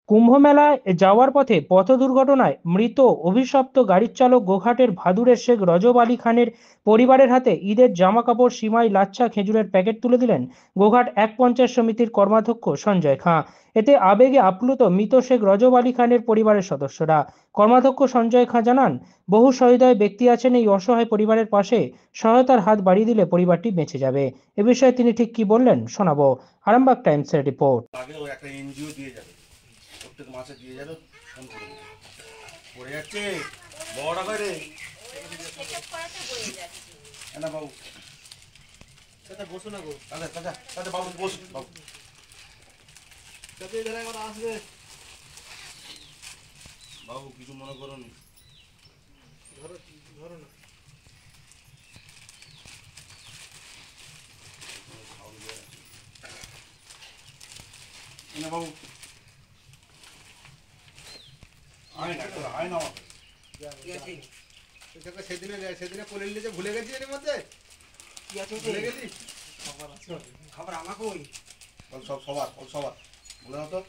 কুম্ভমেলায় যাওয়ার পথে পথ দুর্ঘটনায় মৃত অভিশপ্ত গাড়ির চালক গোঘাটের ভাদুরের শেখ রজব আলী খানের পরিবারের হাতে ঈদের জামাকাপড়, সিমাই, লাচ্ছা, খেজুরের প্যাকেট তুলে দিলেন গোঘাট এক পঞ্চায়েত সমিতির কর্মাধ্যক্ষ সঞ্জয় খাঁ। এতে আবেগে আপ্লুত মৃত শেখ রজব আলী খানের পরিবারের সদস্যরা। কর্মাধ্যক্ষ সঞ্জয় খাঁ জানান, বহু সহৃদয় ব্যক্তি আছেন এই অসহায় পরিবারের পাশে, সহায়তার হাত বাড়িয়ে দিলে পরিবারটি বেঁচে যাবে। এ বিষয়ে তিনি ঠিক কি বললেন শোনাবো। আরামবাগ টাইমসের রিপোর্ট। প্রত্যেক মাসে দিয়ে যাবে, ফোন করে দেবে। পড়ে যাচ্ছে বড় করে না বাবু, দাদা বসো না গো, দাদা দাদা দাদা বাবু বসুন, বাবু আসবে বাবু, কিছু মনে করো নি, ধরো ধরো না বাবু, সেদিনে করে নিলে ভুলে গেছি, এর মধ্যে ভুলে গেছি খাবার আমাকে ওই সব সবার সবার বলে দাও তো।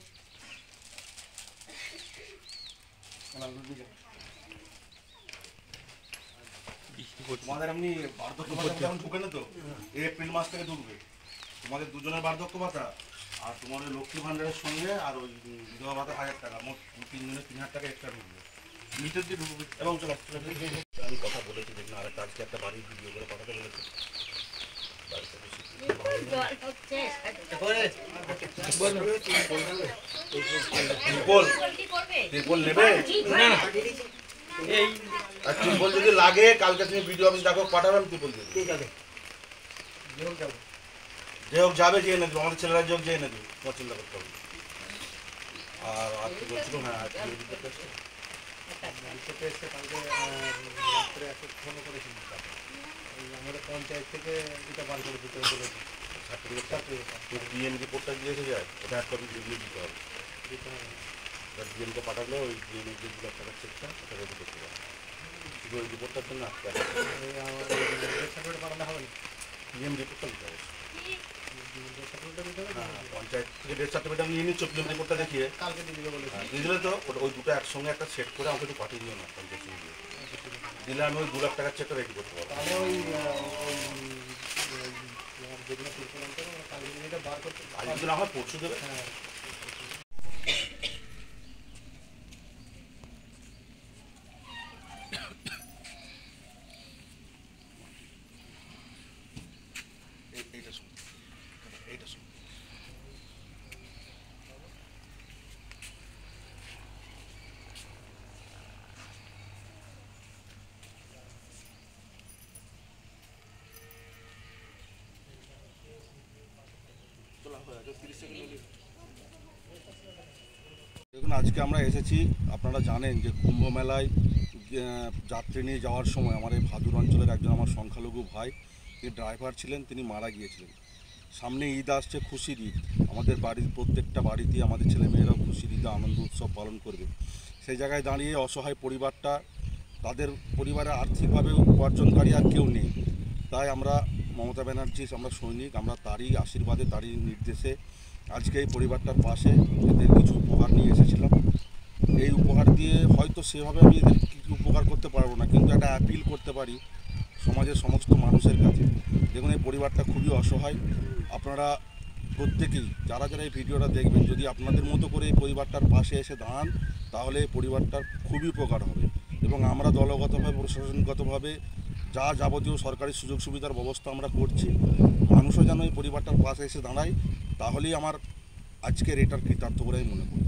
তোমাদের এমনি বার্ধক্য ভাতা যেমন ঢুকে না তো, এপ্রিল মাস থেকে ঢুকবে তোমাদের দুজনের বার্ধক্য ভাতা, আর তোমার ওই লক্ষ্মী ভান্ডারের সঙ্গে আর ওই বিধবা ভাতা 1000 টাকা, মোট 3 জনের 3000 টাকা এক্সট্রা ঢুকবে মিটার দিয়ে ঢুকবে। এবং চলো আমি কথা বলেছি, দেখুন আর আজকে একটা বাড়ির ভিডিও করে পাঠাতে বলেছি। টিউবওয়েল যদি লাগে কালকে তুমি ভিডিও অফিস ডাকো, পাঠাবেন টিউবওয়েল দিয়ে। ঠিক আছে, যে হোক যাবে, যেয়ে নেবে, আমাদের ছেলেরা যে হোক যেয়ে নেবে, তোমার চিন্তা করতে হবে। আর আজকে বলছিল, হ্যাঁ আজকে আমাদের পঞ্চায়েত থেকে এটা বার করে দিতে হবে, ডিএম রিপোর্টটা দিয়ে এসে যায়, এটা একটা রিভিউ দিতে হবে। ডিএমকে পাঠালে ওই ডিএমের যে 2 লাখ টাকার চেকটা ওটা রেডি করতে হবে। শুধু ওই রিপোর্টটার জন্য আজকে পাঠালে হবে না, ডিএম রিপোর্টটা দিতে হবে। হ্যাঁ, পঞ্চায়েত থেকে ডেথ সার্টিফিকেট আমি নিয়ে নিচ্ছি, ডিএম রিপোর্টটা দেখিয়ে কালকে দিয়ে দিলে বলে দিয়ে দিলে তো ওই দুটো একসঙ্গে একটা সেট করে আমাকে একটু পাঠিয়ে দিও না, পঞ্চায়েত দিয়ে দিলে আমি ওই 2 লাখ টাকার চেকটা রেডি করতে পারবো। তাহলে ওই যদি না হয় পরশু দেবে। হ্যাঁ, এইটা শুনুন, এইটা শুনুন। দেখুন, আজকে আমরা এসেছি, আপনারা জানেন যে কুম্ভ মেলায় যাত্রী নিয়ে যাওয়ার সময় আমার এই ভাদুর অঞ্চলের একজন আমার সংখ্যালঘু ভাই, তিনি ড্রাইভার ছিলেন, তিনি মারা গিয়েছিলেন। সামনে ঈদ আসছে, খুশির ঈদ, আমাদের বাড়ির প্রত্যেকটা বাড়িতেই আমাদের ছেলেমেয়েরাও খুশির ঈদে আনন্দ উৎসব পালন করবে। সেই জায়গায় দাঁড়িয়ে অসহায় পরিবারটা, তাদের পরিবারে আর্থিকভাবে উপার্জনকারী আর কেউ নেই, তাই আমরা মমতা ব্যানার্জির আমরা সৈনিক, আমরা তারই আশীর্বাদে তারই নির্দেশে আজকে এই পরিবারটার পাশে এদের কিছু উপহার নিয়ে এসেছিলাম। এই উপহার দিয়ে হয়তো সেভাবে আমি এদের কিছু উপকার করতে পারবো না, কিন্তু একটা অ্যাপিল করতে পারি সমাজের সমস্ত মানুষের কাছে। দেখুন, এই পরিবারটা খুবই অসহায়, আপনারা প্রত্যেকেই যারা যারা এই ভিডিওটা দেখবেন, যদি আপনাদের মতো করে এই পরিবারটার পাশে এসে দাঁড়ান, তাহলে এই পরিবারটার খুবই উপকার হবে। এবং আমরা দলগতভাবে, প্রশাসনগতভাবে যা যাবতীয় সরকারি সুযোগ সুবিধার ব্যবস্থা আমরা করছি, মানুষও যেন এই পরিবারটার পাশে এসে দাঁড়ায়, তাহলেই আমার আজকের এটার কৃতার্থ বলে আমি মনে করি।